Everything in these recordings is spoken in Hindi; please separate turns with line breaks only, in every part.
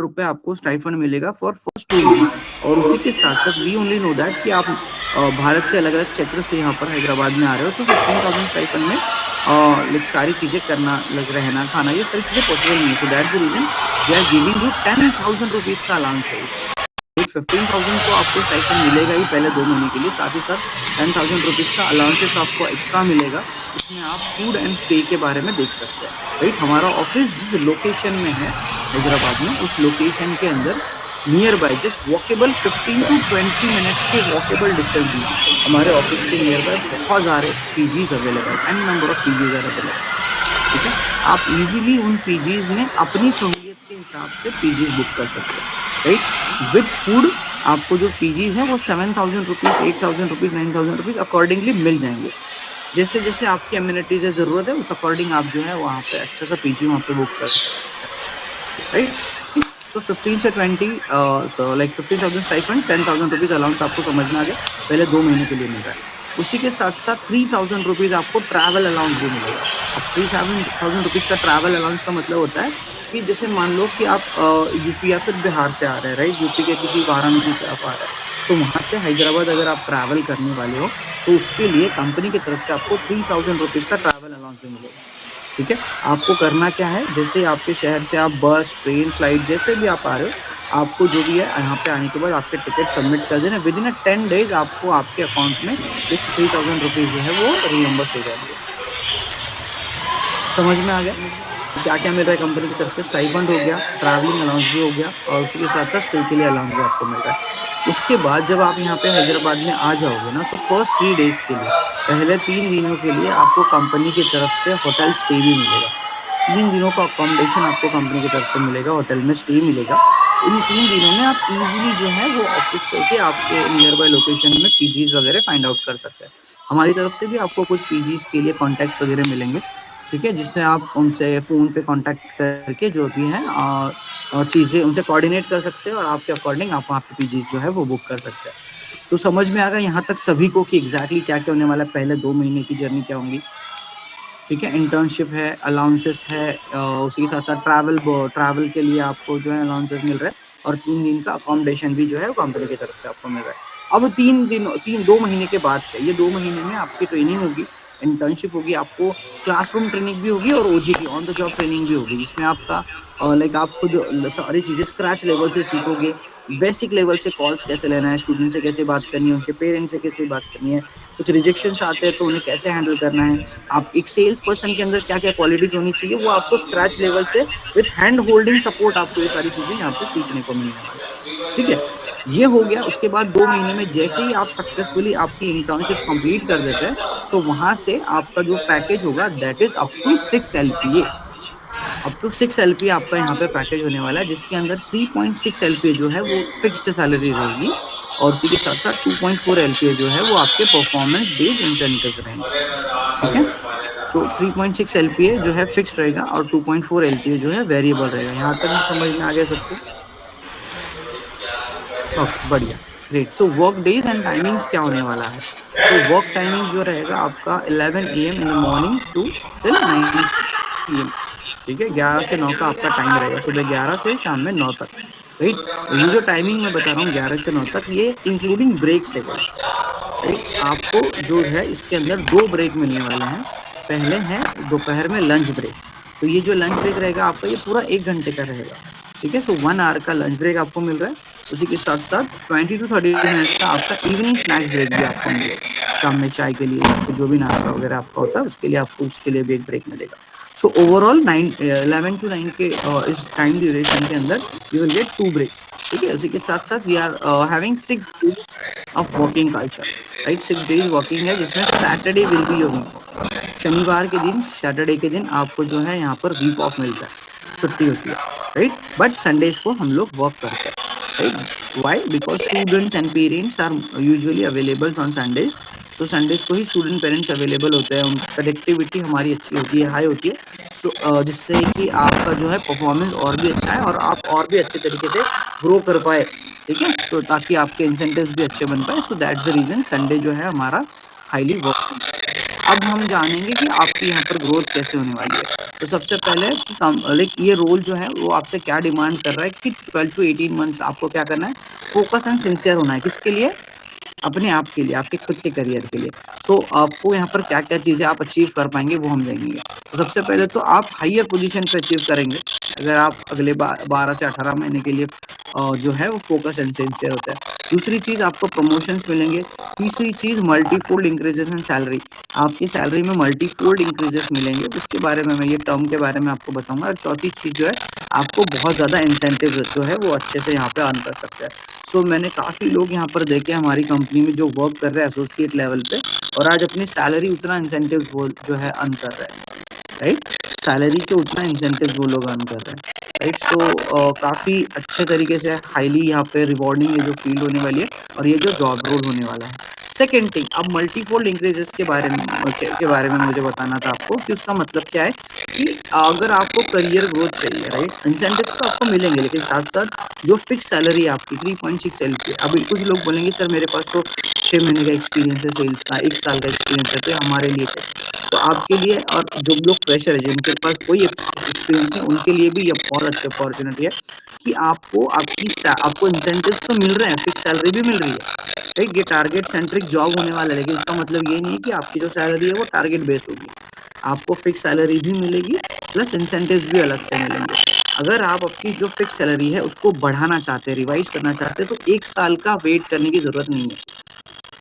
रुपए आपको स्टाइफंड मिलेगा फॉर फर्स्ट 2 मंथ्स। और उसी के साथ साथ वी ओनली नो दैट कि आप भारत के अलग अलग क्षेत्र से यहाँ पर हैदराबाद में आ रहे हो, तो 15,000 स्टाइफंड में लाइक सारी चीजें करना, लाइक रहना खाना ये सारी चीजें पॉसिबल नहीं है। So that's the reason we are giving you 10,000 rupees का अलाउंस है। 15,000 तो आपको स्टाइफंड मिलेगा ही पहले 2 महीने के लिए, साथ ही साथ 10,000 रुपीज का अलाउंसेस आपको एक्स्ट्रा मिलेगा। इसमें आप फूड एंड स्टे के बारे में देख सकते हैं। राइट, हमारा ऑफिस जिस लोकेशन में है हैदराबाद में, उस लोकेशन के अंदर near by just walkable 15 to 20 minutes के वॉकेबल डिस्टेंस में हमारे ऑफिस के नियर बाय बहुत सारे PGs available and number of PGs are available. ठीक है, आप इजीली उन पीजीज में अपनी सहूलियत के हिसाब से पीजीज बुक कर सकते हैं। राइट, विद फूड आपको जो पीजीज है वो 7,000 रुपीज, 8,000 रुपीज, 9,000 रुपीज अकॉर्डिंगली मिल जाएंगे। जैसे जैसे आपकी एमिनिटीज है, जरूरत है, उस अकॉर्डिंग आप जो है वहाँ पे अच्छा सा पीजी वहाँ पे बुक कर सकते हैं। राइट, सो 15 से 20 so like 15,000 stipend, 10,000 rupees allowance आपको समझ में आ गया, पहले 2 महीने के लिए मिल रहा है। उसी के साथ साथ 3,000 रुपीज आपको ट्रैवल अलाउंस भी मिलेगा। अब 3,000 रुपीज का ट्रैवल अलाउंस का मतलब होता है कि जैसे मान लो कि आप यूपी या फिर बिहार से आ रहे हैं, राइट, यूपी के किसी वाराणसी से आप आ रहे हैं, तो वहां से हैदराबाद अगर आप ट्रैवल करने वाले हो तो उसके लिए कंपनी की तरफ से आपको 3,000 रुपीज का ट्रैवल अलाउंस भी मिलेगा। ठीक है, आपको करना क्या है, जैसे आपके शहर से आप बस, ट्रेन, फ्लाइट जैसे भी आप आ रहे हो, आपको जो भी है यहाँ पे आने के बाद आपके टिकट सबमिट कर देना। विद इन 10 डेज आपको आपके अकाउंट में 3,000 रुपीज जो है वो रियम्बर्स हो जाएंगे। समझ में आ गया? तो क्या क्या मिल रहा है कंपनी की तरफ से, स्टाइफंड हो गया, ट्रैवलिंग अलाउंस भी हो गया, और उसी के साथ साथ स्टे के लिए अलाउंस भी आपको मिल रहा है। उसके बाद जब आप यहाँ पे हैदराबाद में आ जाओगे ना, तो फर्स्ट 3 डेज के लिए, पहले 3 दिनों के लिए आपको कंपनी की तरफ से होटल स्टे भी मिलेगा। 3 दिनों का अकोमोडेशन आपको कंपनी की तरफ से मिलेगा, होटल में स्टे मिलेगा। इन 3 दिनों में आप इजीली जो है वो ऑफिस करके आपके नियर बाय लोकेशन में पीजीज वगैरह फाइंड आउट कर सकते हैं। हमारी तरफ से भी आपको कुछ पीजीज के लिए कॉन्टैक्ट वगैरह मिलेंगे। ठीक है, जिससे आप उनसे फोन पे कांटेक्ट करके जो भी है और चीजें उनसे कोऑर्डिनेट कर सकते हैं, और आपके अकॉर्डिंग आप वहाँ पे पीजीज जो है वो बुक कर सकते हैं। तो समझ में आ गया यहाँ तक सभी को कि एग्जैक्टली क्या क्या होने वाला है, पहले 2 महीने की जर्नी क्या होंगी। ठीक है, इंटर्नशिप है, अलाउंसेस है, उसी के साथ साथ ट्रैवल के लिए आपको जो है अलाउंसेस मिल रहा है, और 3 दिन का अकोमोडेशन भी जो है वो कंपनी की तरफ से आपको मिल रहा है। अब 2 महीने के बाद क्या, ये 2 महीने में आपकी ट्रेनिंग होगी, इंटर्नशिप होगी, आपको क्लासरूम ट्रेनिंग भी होगी और OGT on the job training भी होगी, जिसमें आपका लाइक आप खुद सारी चीजें स्क्रैच लेवल से सीखोगे। बेसिक लेवल से कॉल्स कैसे लेना है, स्टूडेंट से कैसे बात करनी है, उनके पेरेंट्स से कैसे बात करनी है, कुछ रिजेक्शंस आते हैं तो उन्हें कैसे हैंडल करना है, आप एक सेल्स पर्सन के अंदर क्या क्या क्वालिटीज होनी चाहिए, वो आपको स्क्रैच लेवल से विद हैंड होल्डिंग सपोर्ट आपको ये सारी चीजें यहाँ पे सीखने को मिलने वाला है। ठीक है, ये हो गया। उसके बाद 2 महीने में जैसे ही आप सक्सेसफुली आपकी इंटर्नशिप कंप्लीट कर देते हैं, तो वहां से आपका जो पैकेज होगा that is up to 6 LPA। Up to 6 LPA आपका यहाँ पे पैकेज होने वाला है, जिसके अंदर 3.6 LPA जो है वो फिक्स्ड सैलरी रहेगी, और उसी के साथ साथ 2.4 LPA जो है वो आपके परफॉर्मेंस बेस्ड इंसेंटिव रहेंगे। ठीक है, सो 3.6 LPA जो है फिक्स रहेगा, और 2.4 LPA जो है वेरिएबल रहेगा। यहाँ तक समझ में आ गया सबको? ओके, बढ़िया, great. So work days and timings क्या होने वाला है? सो वर्क टाइमिंग्स जो रहेगा आपका 11 AM in the morning to till 9 PM। ठीक है, 11 से 9 का आपका टाइम रहेगा, सुबह 11 से शाम में 9 तक। राइट, ये जो टाइमिंग मैं बता रहा हूँ 11 से 9 तक, ये इंक्लूडिंग ब्रेक्स है गाइस। राइट, आपको जो है इसके अंदर 2 ब्रेक मिलने वाले हैं। पहले है दोपहर में लंच ब्रेक, तो ये जो लंच ब्रेक रहेगा आपका ये पूरा 1 घंटे का रहेगा। ठीक है, सो 1 आवर का लंच ब्रेक आपको मिल रहा है। उसी के साथ साथ 20 to 30 मिनट्स का आपका इवनिंग स्नैक्स ब्रेक भी आपको मिलेगा, शाम में चाय के लिए या फिर जो भी नाश्ता वगैरह आपका होता है उसके लिए आपको उसके लिए भी एक ब्रेक मिलेगा। सो ओवरऑल 11 to 9 के इस टाइम ड्यूरेशन के अंदर यू विल गेट 2 ब्रेक्स। ठीक है, उसी के साथ साथ we are having 6 days off working culture. Right, 6 days working है, जिसमें Saturday will be your week off. शनिवार के दिन, सैटरडे के दिन आपको जो है यहाँ पर वीक ऑफ मिलता है, छुट्टी होती है। राइट, बट संडेज को हम लोग वर्क करते हैं। Right, why? Because students and parents are usually available on Sundays. So Sundays को ही स्टूडेंट पेरेंट्स अवेलेबल होते हैं, उनकी कनेक्टिविटी हमारी अच्छी होती है, हाई होती है। सो जिससे कि आपका जो है परफॉर्मेंस और भी अच्छा है, और आप और भी अच्छे तरीके से ग्रो कर पाए। ठीक है, तो ताकि आपके इंसेंटिव्स भी अच्छे बन पाए। So that's the reason Sunday जो है हमारा हाईली वर्क। अब हम जानेंगे कि आपकी यहाँ पर ग्रोथ कैसे होने वाली है। तो सबसे पहले कि लाइक ये रोल जो है वो आपसे क्या डिमांड कर रहा है कि 12 टू 18 मंथ्स आपको क्या करना है, फोकस एंड सिंसियर होना है। किसके लिए? अपने आप के लिए, आपके खुद के करियर के लिए। सो आपको यहाँ पर क्या-क्या चीज़ें आप अचीव कर पाएँगे वो हम जानेंगे। तो सबसे पहले तो आप हायर पोज़ीशन पे अचीव करेंगे, अगर आप अगले 12 से 18 महीने के लिए जो है वो फ़ोकस एंड सिंसियर होता है। दूसरी चीज़ आपको प्रमोशंस मिलेंगे। तीसरी चीज़ मल्टीफ़ोल्ड इंक्रीज़ेज़ इन सैलरी, आपकी सैलरी में मल्टीफ़ोल्ड इंक्रीज़ेज़ मिलेंगे, उसके बारे में मैं ये टर्म के बारे में आपको बताऊँगा। और चौथी चीज़ जो है, आपको बहुत ज़्यादा इंसेंटिव जो है वो अच्छे से यहाँ पे अर्न कर सकते हैं। सो मैंने काफ़ी लोग यहाँ पर देखे हमारी कंपनी में जो वर्क कर रहे हैं एसोसिएट लेवल पे, और आज अपनी सैलरी उतना इंसेंटिव वो जो है अर्न कर रहे हैं, राइट? सैलरी के उतना इंसेंटिव्स वो लोग अर्न कर रहे हैं, राइट? सो काफ़ी अच्छे तरीके से हाईली यहाँ पे रिवॉर्डिंग ये जो फील्ड होने वाली है और ये जो जॉब रोल होने वाला है। सेकंड थिंग, अब मल्टीफोल्ड इंक्रीजेस के बारे में मुझे बताना था आपको कि उसका मतलब क्या है कि अगर आपको करियर ग्रोथ चाहिए, राइट? इंसेंटिव्स तो आपको मिलेंगे, लेकिन साथ-साथ जो फिक्स सैलरी है आपकी 3.6 एलपीए, अभी कुछ लोग बोलेंगे सर मेरे पास तो 6 महीने का एक्सपीरियंस है सेल्स का, 1 साल का एक्सपीरियंस है, तो ये हमारे लिए कैसे? तो आपके लिए और जो लोग फ्रेशर है जिनके पास कोई एक्सपीरियंस नहीं, उनके लिए भी ये बहुत अच्छी अपॉर्चुनिटी है कि आपको इंसेंटिव्स तो मिल रहे हैं, फिक्स सैलरी भी मिल रही है, राइट? ये टारगेट सेंट्रिक जॉब होने वाला है, लेकिन इसका मतलब ये नहीं है कि आपकी जो सैलरी है वो टारगेट बेस होगी। आपको फिक्स सैलरी भी मिलेगी, प्लस इंसेंटिव्स भी अलग से मिलेंगे। अगर आप अपनी जो फिक्स सैलरी है उसको बढ़ाना चाहते हैं, रिवाइज करना चाहते हैं, तो 1 साल का वेट करने की ज़रूरत नहीं है,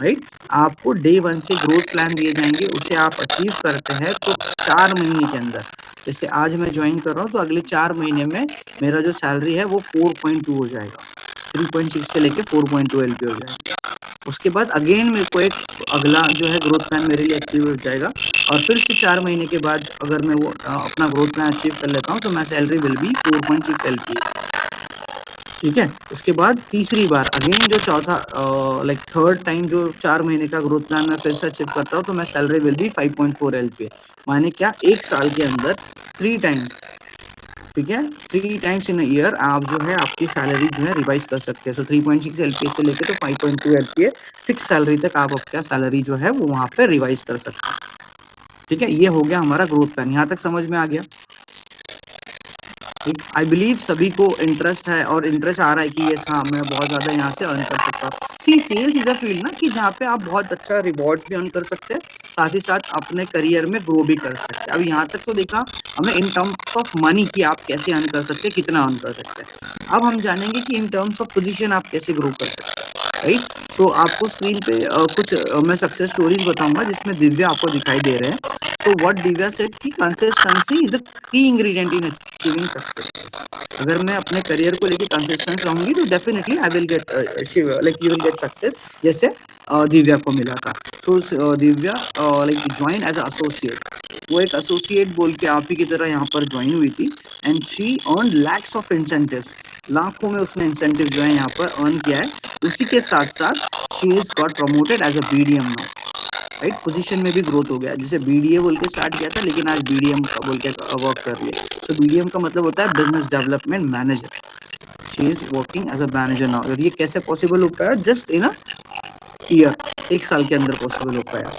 राइट? आपको डे 1 से ग्रोथ प्लान दिए जाएँगे, उसे आप अचीव करते हैं तो 4 महीने के अंदर, जैसे आज मैं जॉइन कर रहा हूँ तो अगले 4 महीने में मेरा जो सैलरी है वो 4.2 हो जाएगा। 3.6 से लेके 4.2 एलपी हो जाएगा। उसके बाद अगेन मेरे को एक अगला जो है ग्रोथ प्लान मेरे लिए एक्टिव हो जाएगा, और फिर से 4 महीने के बाद अगर मैं वो अपना ग्रोथ प्लान अचीव कर लेता हूँ तो my salary will be 4.6 LPA. ठीक है? उसके बाद तीसरी बार अगेन जो चौथा लाइक थर्ड टाइम जो 4 महीने का ग्रोथ प्लान मैं फिर से अचीव करता हूँ तो my salary will be 5.4 LPA. माने क्या, 1 साल के अंदर 3 टाइम्स, ठीक है? 3 टाइम्स इन अ ईयर आप जो है आपकी सैलरी जो है रिवाइज़ कर सकते हैं। सो 3.6 एलपीए से लेके तो 5.2 एलपीए फिक्स सैलरी तक आप आपका सैलरी जो है वो वहाँ पे रिवाइज़ कर सकते हैं। ठीक है? ये हो गया हमारा ग्रोथ प्लान। यहाँ तक समझ में आ गया? ठीक, आई बिलीव सभी को इंटरेस्ट है और इंटरेस्ट आ रहा है कि यस हाँ, मैं बहुत ज़्यादा यहाँ से अर्न कर सकता हूँ। सी सेल्स इज़ अ फील्ड ना कि जहाँ पे आप बहुत अच्छा रिवॉर्ड भी अर्न कर सकते हैं, साथ ही साथ अपने करियर में ग्रो भी कर सकते हैं। अब यहाँ तक तो देखा हमने इन टर्म्स ऑफ मनी कि आप कैसे अर्न कर सकते हैं, कितना अर्न कर सकते हैं। अब हम जानेंगे कि इन टर्म्स ऑफ पोज़ीशन आप कैसे ग्रो कर सकते हैं, राइट? सो आपको स्क्रीन पे कुछ मैं सक्सेस स्टोरीज़ बताऊँगा जिसमें दिव्या आपको दिखाई दे रहे हैं। So what Divya said कि consistency is a key ingredient in achieving success. अगर मैं अपने करियर को लेके कंसिस्टेंट रहूंगी तो definitely I will get like you will get success, जैसे दिव्या को मिला था। So Divya like join as associate, वो एक एसोसिएट बोल के आप ही की तरह यहाँ पर ज्वाइन हुई थी, and she earn lakhs of incentives, लाखों में उसने इंसेंटिव जो है यहाँ पर अर्न किया है। उसी के साथ साथ she is got promoted as a BDM now, right? Position में भी ग्रोथ हो गया, जिसे बीडीए बोल के स्टार्ट किया था लेकिन आज बीडीएम बोल के वर्क कर रही है। सो बीडीएम का मतलब होता है business development manager. She is working as a manager now, और ये कैसे पॉसिबल हो पाया? जस्ट इन अ ईयर, 1 साल के अंदर पॉसिबल हो पाया।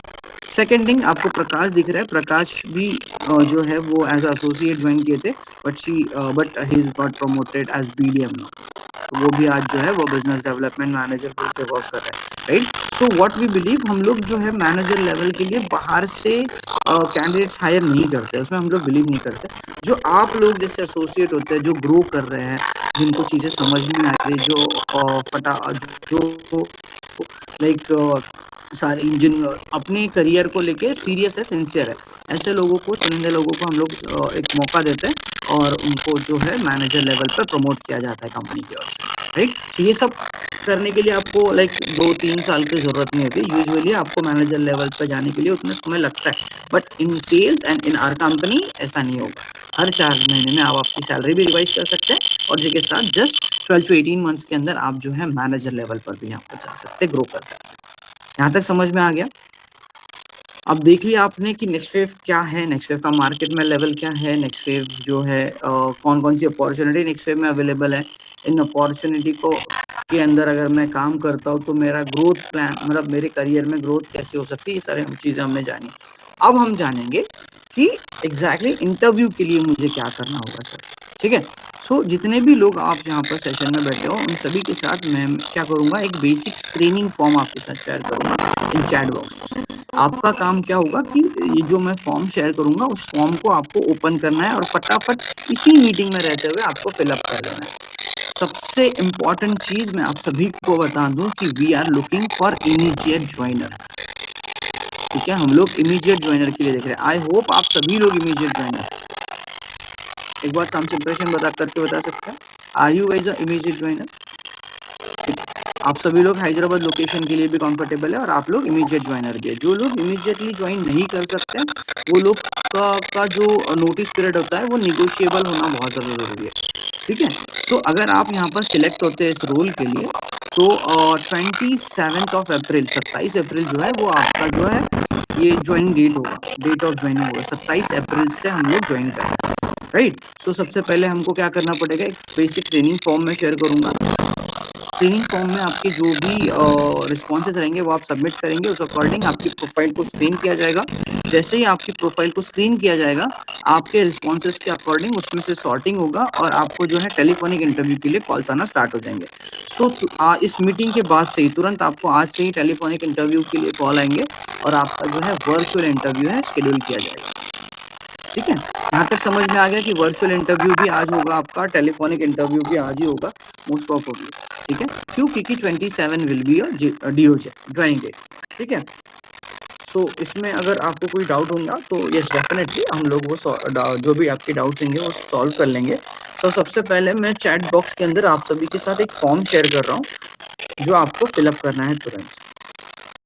सेकेंड थिंग, आपको प्रकाश दिख रहा है, प्रकाश भी जो है वो एज एसोसिएट ज्वाइन किए थे, but he is got promoted as BDM now. वो भी आज जो है वो बिजनेस डेवलपमेंट मैनेजर बोल के वर्क कर रहा है, right? So what we believe, हम लोग जो है मैनेजर लेवल के लिए बाहर से कैंडिडेट्स हायर नहीं करते, उसमें हम लोग बिलीव नहीं करते। जो आप लोग जैसे एसोसिएट होते हैं, जो ग्रो कर रहे हैं, जिनको चीज़ें समझ में आ रही, जो लाइक सारे इंजन अपने करियर को लेके सीरियस है, सिंसियर है, ऐसे लोगों को, चुनिंदा लोगों को हम लोग एक मौका देते हैं और उनको जो है मैनेजर लेवल पर प्रमोट किया जाता है कंपनी की ओर से, राइट? तो ये सब करने के लिए आपको लाइक 2-3 साल की ज़रूरत नहीं होती। यूजुअली आपको मैनेजर लेवल पर जाने के लिए उतना समय लगता है, but in sales and in our company ऐसा नहीं होगा। हर 4 महीने में आप आपकी सैलरी भी रिवाइज़ कर सकते हैं, और जिसके साथ जस्ट 12 टू 18 मंथ्स के अंदर आप जो है मैनेजर लेवल पर भी यहाँ पर जा सकते हैं, ग्रो कर सकते हैं। यहाँ तक समझ में आ गया? अब देख लिया आपने कि नेक्स्ट वेव क्या है, नेक्स्ट वेव का मार्केट में लेवल क्या है, नेक्स्ट वेव जो है कौन-कौन सी अपॉर्चुनिटी नेक्स्ट वेव में अवेलेबल है। इन अपॉर्चुनिटी को के अंदर अगर मैं काम करता हूँ तो मेरा ग्रोथ प्लान, मतलब मेरे करियर में ग्रोथ कैसे हो सकती है, ये सारी चीज़ें हमने जानी। अब हम जानेंगे कि एग्जैक्टली इंटरव्यू के लिए मुझे क्या करना होगा सर। ठीक है, सो जितने भी लोग आप यहाँ पर सेशन में बैठे हो उन सभी के साथ मैं क्या करूंगा, एक बेसिक स्क्रीनिंग फॉर्म आपके साथ शेयर करूंगा इन चैट बॉक्स में। आपका काम क्या होगा कि ये जो मैं फॉर्म शेयर करूंगा उस फॉर्म को आपको ओपन करना है और फटाफट इसी मीटिंग में रहते हुए आपको फिलअप कर देना है। सबसे इम्पोर्टेंट चीज मैं आप सभी को बता दूं कि we are looking for immediate joiner. ठीक है, हम लोग इमीडिएट ज्वाइनर के लिए देख रहे हैं। आई होप आप सभी लोग इमीडिएट ज्वाइनर, एक बार कंसिडरेशन बता करके बता सकते हैं, are you guys immediate joiner? आप सभी लोग हैदराबाद लोकेशन के लिए भी कंफर्टेबल है और आप लोग इमीडिएट ज्वाइनर भी है। जो लोग इमीडिएटली ज्वाइन नहीं कर सकते हैं वो लोग का जो नोटिस पीरियड होता है वो निगोशिएबल होना बहुत ज़्यादा जरूरी है। ठीक है, सो अगर आप यहाँ पर सिलेक्ट होते हैं इस रोल के लिए तो 27 अप्रैल 27 अप्रैल जो है वो आपका जो है ये ज्वाइनिंग डेट होगा, डेट ऑफ ज्वाइनिंग होगा 27 अप्रैल से हम लोग ज्वाइन करेंगे। राइट, सो सबसे पहले हमको क्या करना पड़ेगा, एक बेसिक ट्रेनिंग फॉर्म में शेयर करूंगा। ट्रेनिंग फॉर्म में आपके जो भी रिस्पॉन्सेज रहेंगे वो आप सबमिट करेंगे, उस अकॉर्डिंग आपकी प्रोफाइल को स्क्रीन किया जाएगा। जैसे ही आपकी प्रोफाइल को स्क्रीन किया जाएगा आपके रिस्पॉन्सेज के अकॉर्डिंग उसमें से सॉर्टिंग होगा और आपको जो है टेलीफोनिक इंटरव्यू के लिए कॉल्स आना स्टार्ट हो जाएंगे। सो इस मीटिंग के बाद से ही तुरंत आपको आज से ही टेलीफोनिक इंटरव्यू के लिए कॉल आएंगे और आपका जो है वर्चुअल इंटरव्यू है शेड्यूल किया जाएगा। ठीक है, यहाँ तक समझ में आ गया कि वर्चुअल इंटरव्यू भी आज होगा, आपका टेलीफोनिक इंटरव्यू भी आज ही होगा मोस्ट प्रॉबेबली। ठीक है, क्यों? क्योंकि 27 will be DOJ joining date. ठीक है, सो इसमें अगर आपको कोई डाउट होगा तो यस डेफिनेटली हम लोग वो जो भी आपके डाउट्स होंगे वो सॉल्व कर लेंगे। सो सबसे पहले मैं चैट बॉक्स के अंदर आप सभी के साथ एक फॉर्म शेयर कर रहा हूँ जो आपको फिलअप करना है तुरंत।